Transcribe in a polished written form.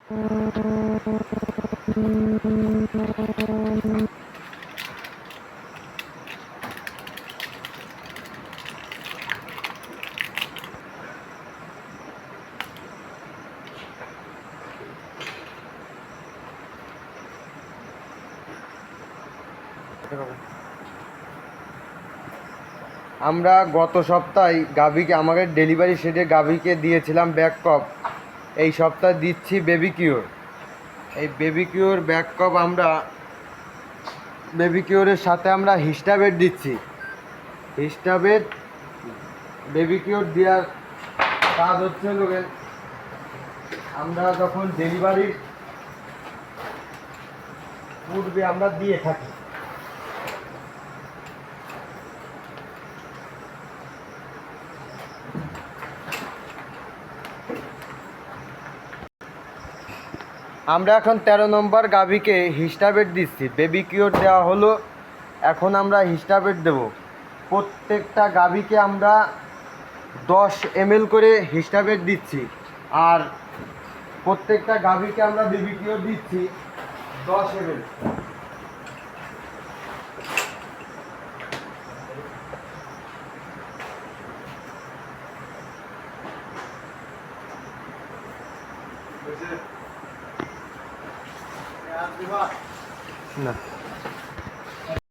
আমরা গত সপ্তাহে গাভীকে আমাদের ডেলিভারি শেডে গাভীকে দিয়েছিলাম ব্যাক কপ, এই সপ্তাহে দিচ্ছি বেবি কিওর। এই বেবি কিওর ব্যাক কপ আমরা বেবি কিওরের সাথে আমরা হিস্টাবেট দিচ্ছি। হিস্টাবেট বেবি কিওর দেওয়ার কাজ হচ্ছে লোকের, আমরা যখন ডেলিভারির পূর্বে আমরা দিয়ে থাকি। আমরা এখন 13 নম্বর গাভীকে হিস্টাবেট দিচ্ছি, বেবি কিওর দেওয়া হলো, এখন আমরা হিস্টাবেট দেব। প্রত্যেকটা গাভীকে আমরা 10 ml করে হিস্টাবেট দিচ্ছি, আর প্রত্যেকটা গাভীকে আমরা বেবি কিওর দিচ্ছি 10 ml। না